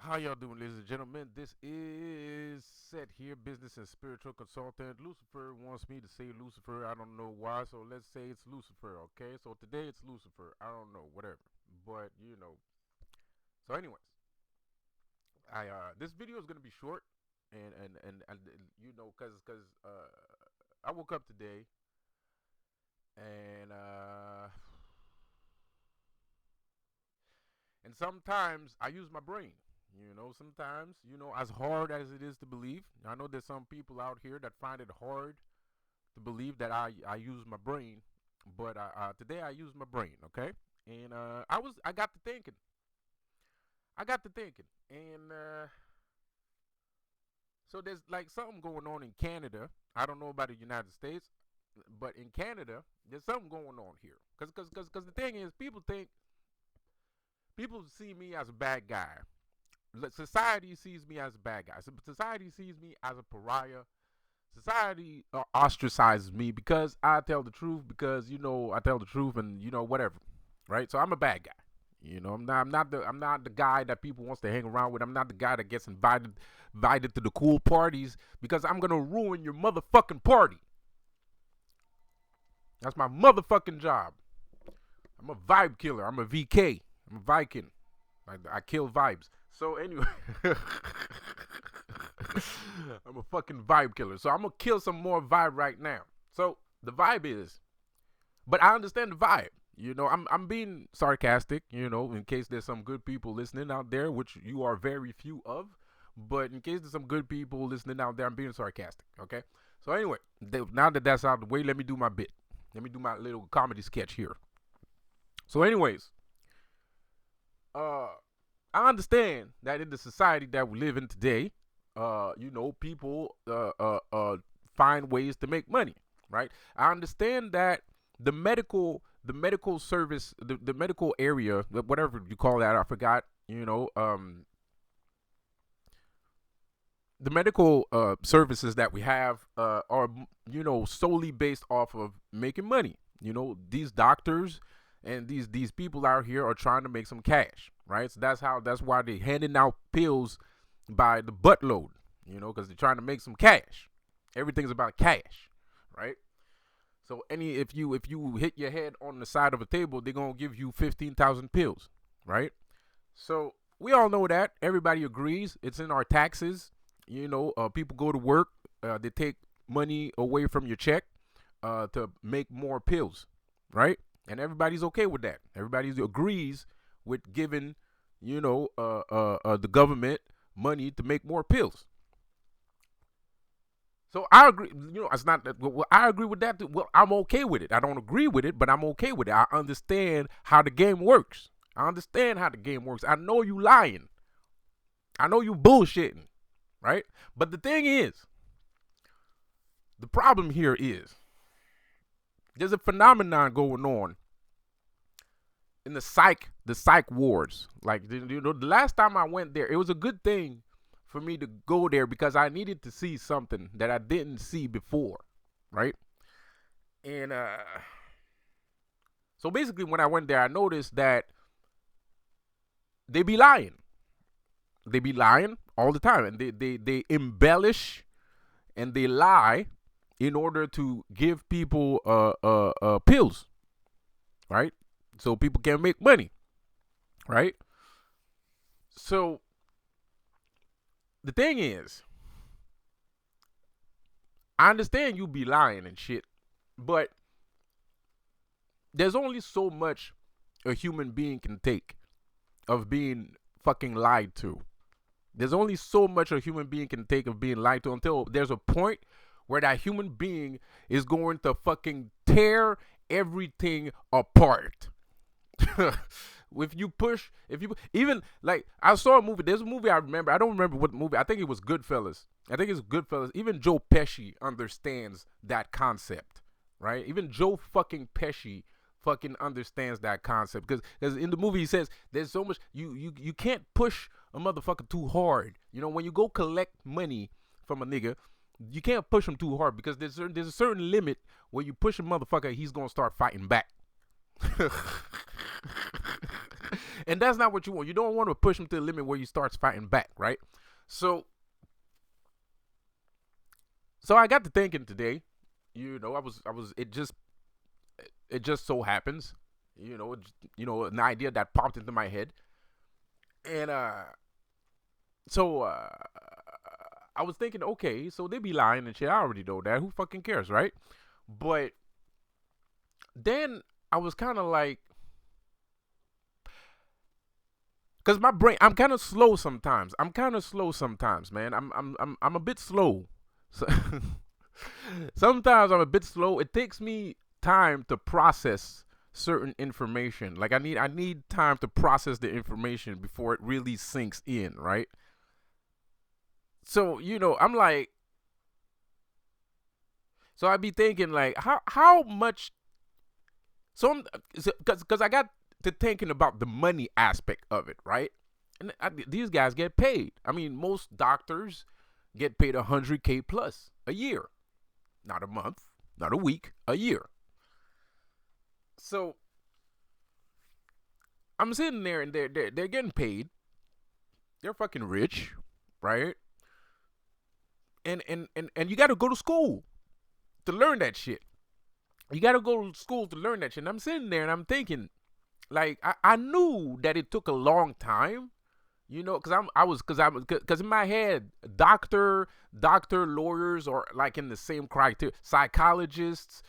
How y'all doing, ladies and gentlemen? This is Set here, business and spiritual consultant. Lucifer wants me to say Lucifer. I don't know why, so let's say it's Lucifer, okay? So today it's Lucifer. I don't know, whatever. But So, anyways, I this video is gonna be short, and I woke up today and sometimes I use my brain. Sometimes, as hard as it is to believe, I know there's some people out here that find it hard to believe that I use my brain, but today I use my brain, okay? And I got to thinking. And so there's like something going on in Canada. I don't know about the United States, but in Canada, there's something going on here. Cause the thing is, people see me as a bad guy. Society sees me as a bad guy. Society sees me as a pariah. Society ostracizes me because I tell the truth. Because I tell the truth, and whatever, right? So I'm a bad guy. I'm not the guy that people wants to hang around with. I'm not the guy that gets invited to the cool parties because I'm gonna ruin your motherfucking party. That's my motherfucking job. I'm a vibe killer. I'm a VK. I'm a Viking. I kill vibes. So anyway, I'm a fucking vibe killer. So I'm gonna kill some more vibe right now. So the vibe is, but I understand the vibe. I'm being sarcastic. In case there's some good people listening out there, which you are very few of. But in case there's some good people listening out there, I'm being sarcastic. Okay. So anyway, now that that's out of the way, let me do my bit. Let me do my little comedy sketch here. So, anyways, I understand that in the society that we live in today, people find ways to make money, right? I understand that the medical service, the medical area, whatever you call that, I forgot. The medical services that we have are solely based off of making money. These doctors and these people out here are trying to make some cash, right? So that's why they're handing out pills by the buttload, because they're trying to make some cash. Everything's about cash, right? So if you hit your head on the side of a table, they're gonna give you 15,000 pills, right? So we all know that. Everybody agrees. It's in our taxes. People go to work. They take money away from your check to make more pills, right? And everybody's okay with that. Everybody agrees with giving, the government money to make more pills. So I agree. It's not that. Well, I agree with that. Well, I'm okay with it. I don't agree with it, but I'm okay with it. I understand how the game works. I understand how the game works. I know you lying. I know you bullshitting, right? But the thing is, the problem here is there's a phenomenon going on in the psych wards. Like the last time I went there, it was a good thing for me to go there because I needed to see something that I didn't see before, right? And so basically, when I went there, I noticed that they be lying. They be lying all the time, and they embellish and they lie in order to give people pills, right? So people can make money, right? So the thing is, I understand you be lying and shit, but there's only so much a human being can take of being fucking lied to. There's only so much a human being can take of being lied to until there's a point where that human being is going to fucking tear everything apart. If you even like, I saw a movie. There's a movie I remember. I don't remember what movie. I think it was Goodfellas. I think it's Goodfellas. Even Joe Pesci understands that concept, right? Even Joe fucking Pesci fucking understands that concept because in the movie he says there's so much you can't push a motherfucker too hard. When you go collect money from a nigga, you can't push him too hard because there's a certain limit where you push a motherfucker, he's gonna start fighting back. And that's not what you want. You don't want to push them to the limit where you start fighting back, right? So I got to thinking today, it just so happens, an idea that popped into my head. And so I was thinking, okay, so they be lying and shit. I already know that. Who fucking cares, right? But then I was kind of like, cause my brain, I'm kind of slow sometimes. Man. I'm a bit slow. So sometimes I'm a bit slow. It takes me time to process certain information. Like I need time to process the information before it really sinks in, right? So, I'm like, so I be thinking like how much, cuz I got to thinking about the money aspect of it, right? And these guys get paid. I mean, most doctors get paid 100K plus a year. Not a month, not a week, a year. So I'm sitting there and they're getting paid. They're fucking rich, right? And you got to go to school to learn that shit. You got to go to school to learn that shit. And I'm sitting there and I'm thinking, like, I knew that it took a long time, because in my head, doctor, lawyers are like in the same criteria. Psychologists,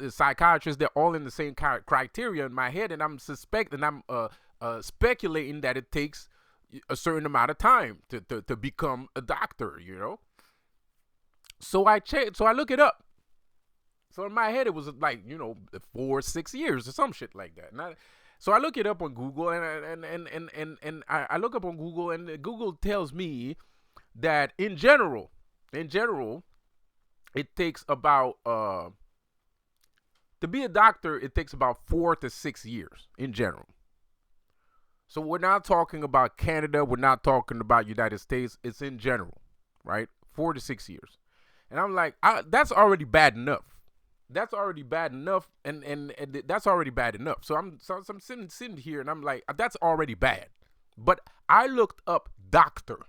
psychiatrists, they're all in the same criteria in my head, and I'm speculating that it takes a certain amount of time to become a doctor. So I look it up. So in my head, it was like 4-6 years or some shit like that. So I look it up on Google, and I look up on Google, and Google tells me that in general, it takes about to be a doctor, it takes about 4 to 6 years in general. So we're not talking about Canada, we're not talking about United States. It's in general, right? 4 to 6 years, and I'm like, that's already bad enough. That's already bad enough, and that's already bad enough. So I'm sitting here, and I'm like, that's already bad. But I looked up doctor,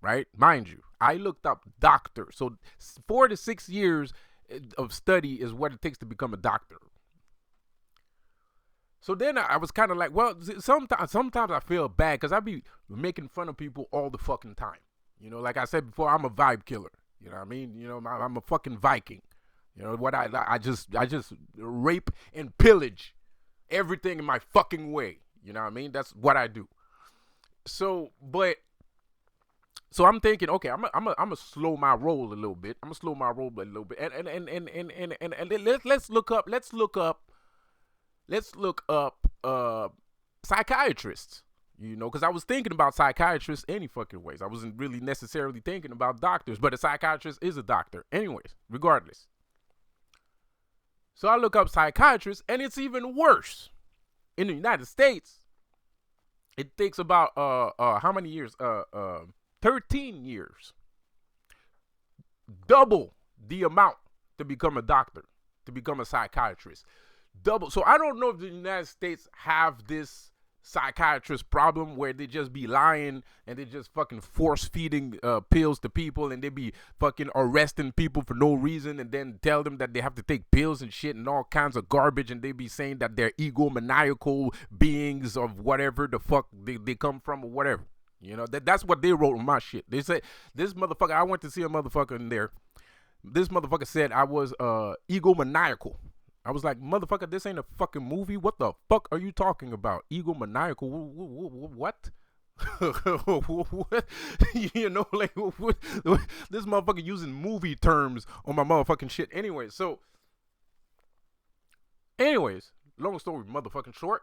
right? Mind you, I looked up doctor. So 4 to 6 years of study is what it takes to become a doctor. So then I was kind of like, well, sometimes I feel bad because I be making fun of people all the fucking time. Like I said before, I'm a vibe killer. You know what I mean? I'm a fucking Viking. What I just rape and pillage everything in my fucking way. You know what I mean? That's what I do. So I'm thinking, okay, I'm gonna slow my roll a little bit. And let's look up psychiatrists. Because I was thinking about psychiatrists any fucking ways. I wasn't really necessarily thinking about doctors, but a psychiatrist is a doctor. Anyways, regardless. So I look up psychiatrists, and it's even worse. In the United States, it takes about how many years? 13 years. Double the amount to become a doctor, to become a psychiatrist. Double. So I don't know if the United States have this psychiatrist problem where they just be lying and they just fucking force feeding pills to people, and they be fucking arresting people for no reason, and then tell them that they have to take pills and shit and all kinds of garbage, and they be saying that they're egomaniacal beings of whatever the fuck they come from or whatever. That's what they wrote on my shit. They said, this motherfucker, I went to see a motherfucker in there. This motherfucker said I was egomaniacal. I was like, motherfucker, this ain't a fucking movie. What the fuck are you talking about? Egomaniacal? What? Like, this motherfucker using movie terms on my motherfucking shit. Anyways, long story motherfucking short,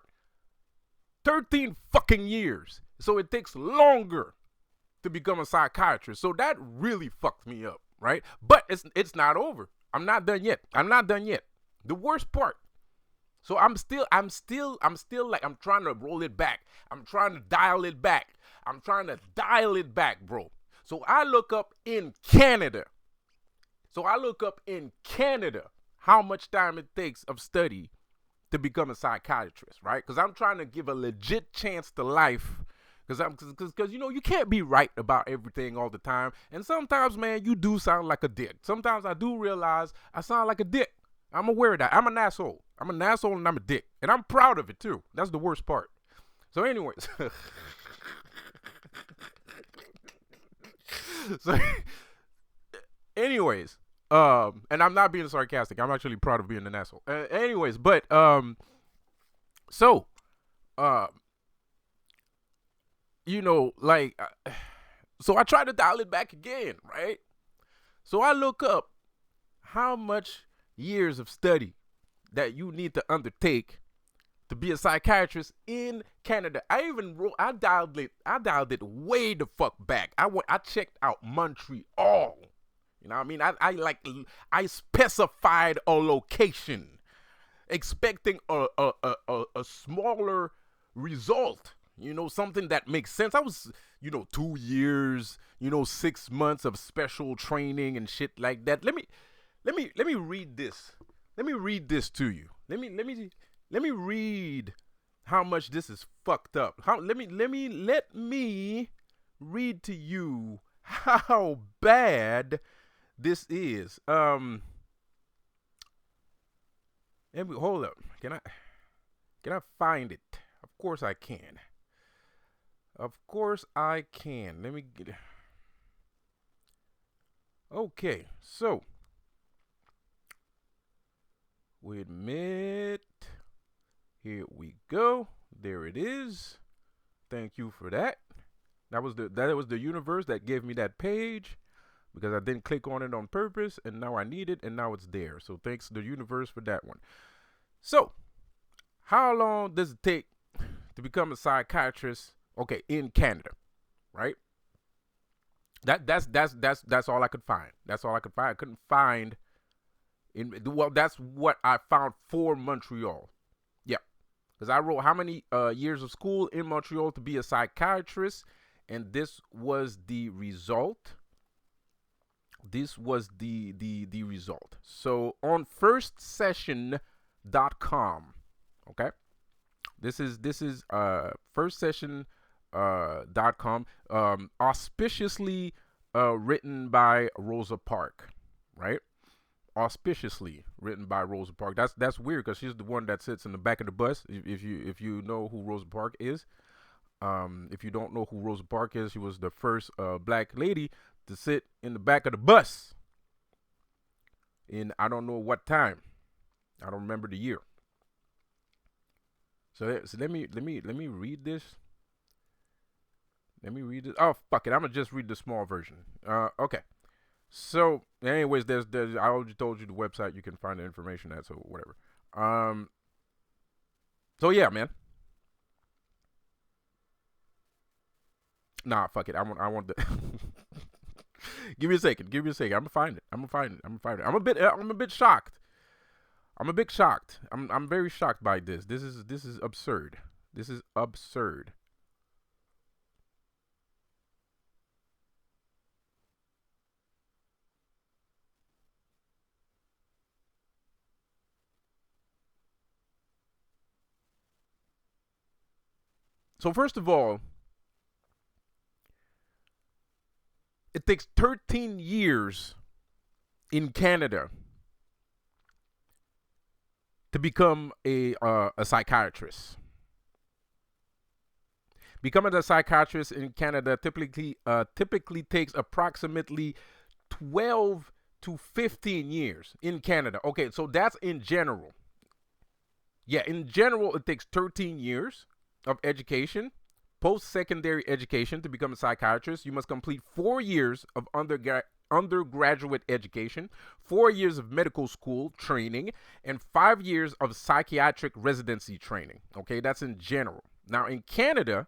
13 fucking years. So it takes longer to become a psychiatrist. So that really fucked me up, right? But it's not over. I'm not done yet. The worst part. So I'm still like, I'm trying to roll it back. I'm trying to dial it back. Bro. So I look up in Canada. how much time it takes of study to become a psychiatrist, right? Because I'm trying to give a legit chance to life. Because you can't be right about everything all the time. And sometimes, man, you do sound like a dick. Sometimes I do realize I sound like a dick. I'm aware of that. I'm an asshole. I'm an asshole and I'm a dick. And I'm proud of it, too. That's the worst part. So anyways. so anyways. And I'm not being sarcastic. I'm actually proud of being an asshole. Anyways, but so so I try to dial it back again, right? So I look up how much years of study that you need to undertake to be a psychiatrist in Canada. I dialed it way the fuck back. I checked out Montreal. You know what I mean? I specified a location, expecting a smaller result. Something that makes sense. I was, 2 years, 6 months of special training and shit like that. Let me read this. Let me read this to you. Let me read how much this is fucked up. Let me read to you how bad this is. Hold up. Can I find it? Of course I can. Let me get it. Okay, so wait a minute. Here we go. There it is. Thank you for that. That was the universe that gave me that page, because I didn't click on it on purpose, and now I need it, and now it's there. So thanks to the universe for that one. So, how long does it take to become a psychiatrist? Okay, in Canada, right? That's all I could find. That's all I could find. I couldn't find that's what I found for Montreal. Yeah, because I wrote how many years of school in Montreal to be a psychiatrist, and this was the result. This was the result. So on firstsession.com, okay? This is firstsession.com, auspiciously written by Rosa Parks, right? Auspiciously written by Rosa Parks. That's weird, because she's the one that sits in the back of the bus. If you know who Rosa Parks is, if you don't know who Rosa Parks is, she was the first black lady to sit in the back of the bus in I don't know what time. I don't remember the year. So let me read this. Let me read it. Oh, fuck it. I'm gonna just read the small version. Okay. So, anyways, there's I already told you the website you can find the information at, so whatever. So yeah, man. Nah, fuck it. I want the Give me a second. I'm gonna find it. I'm a bit shocked. I'm very shocked by this. This is absurd. This is absurd. So first of all, it takes 13 years in Canada to become a psychiatrist. Becoming a psychiatrist in Canada typically takes approximately 12 to 15 years in Canada. Okay, so that's in general. Yeah, in general, it takes 13 years of education, post-secondary education to become a psychiatrist. You must complete 4 years of undergraduate education, 4 years of medical school training, and 5 years of psychiatric residency training. Okay, that's in general. Now in Canada,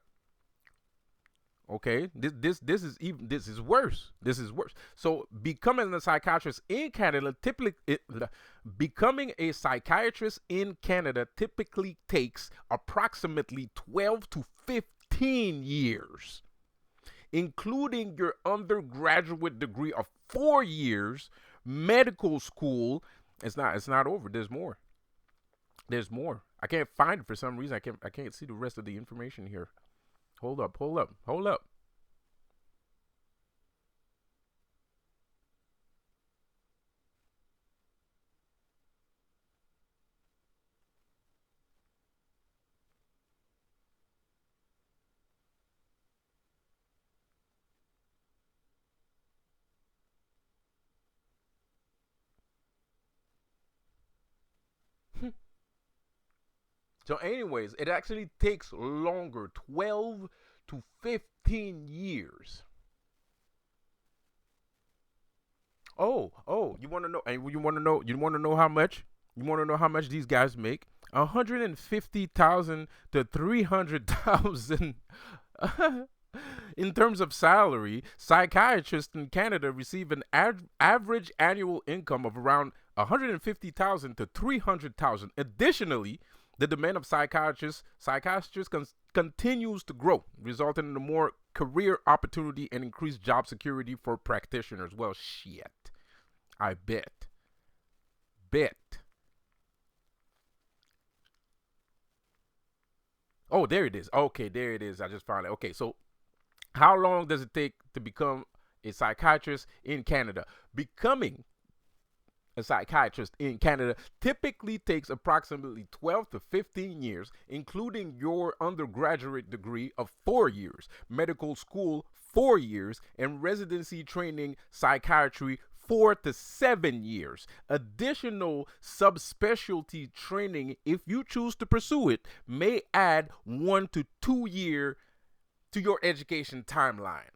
okay, this is worse. This is worse. So becoming a psychiatrist in Canada becoming a psychiatrist in Canada typically takes approximately 12 to 15 years, including your undergraduate degree of 4 years, medical school. It's not over. There's more. I can't find it for some reason. I can't see the rest of the information here. Hold up, hold up, hold up. So, anyways, it actually takes longer, 12 to 15 years. Oh, you want to know? And you want to know? You want to know how much? You want to know how much these guys make? 150,000 to 300,000. In terms of salary, psychiatrists in Canada receive an average annual income of around 150,000 to 300,000. Additionally, the demand of psychiatrists continues to grow, resulting in a more career opportunity and increased job security for practitioners. Well, shit. I bet. Bet. Oh, there it is. Okay, there it is. I just found it. Okay, so how long does it take to become a psychiatrist in Canada? Becoming a psychiatrist in Canada typically takes approximately 12 to 15 years, including your undergraduate degree of 4 years, medical school 4 years, and residency training psychiatry 4 to 7 years. Additional subspecialty training, if you choose to pursue it, may add 1 to 2 year to your education timeline.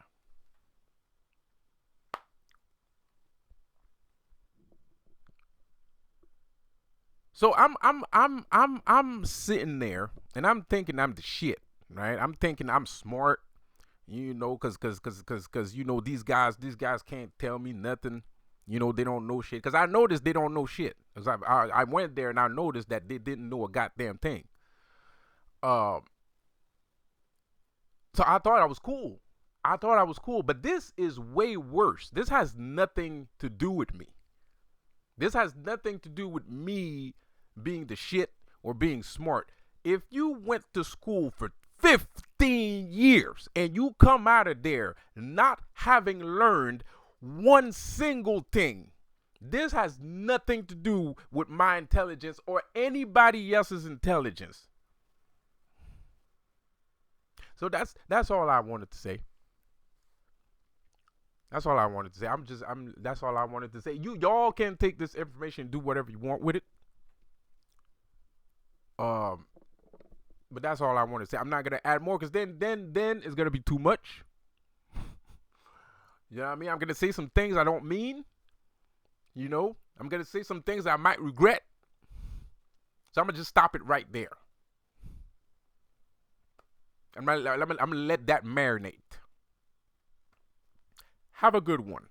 So I'm sitting there and I'm thinking I'm the shit, right? I'm thinking I'm smart, cause these guys can't tell me nothing. They don't know shit. Cause I noticed they don't know shit. Cause I went there and I noticed that they didn't know a goddamn thing. Um, so I thought I was cool. I thought I was cool, but this is way worse. This has nothing to do with me. This has nothing to do with me being the shit or being smart. If you went to school for 15 years and you come out of there not having learned one single thing, this has nothing to do with my intelligence or anybody else's intelligence. So that's all I wanted to say. That's all I wanted to say. I'm that's all I wanted to say. Y'all can take this information and do whatever you want with it. Um but that's all I want to say. I'm not gonna add more because then it's gonna be too much. You know what I mean? I'm gonna say some things I don't mean. I'm gonna say some things I might regret. So I'm gonna just stop it right there. I'm gonna let that marinate. Have a good one.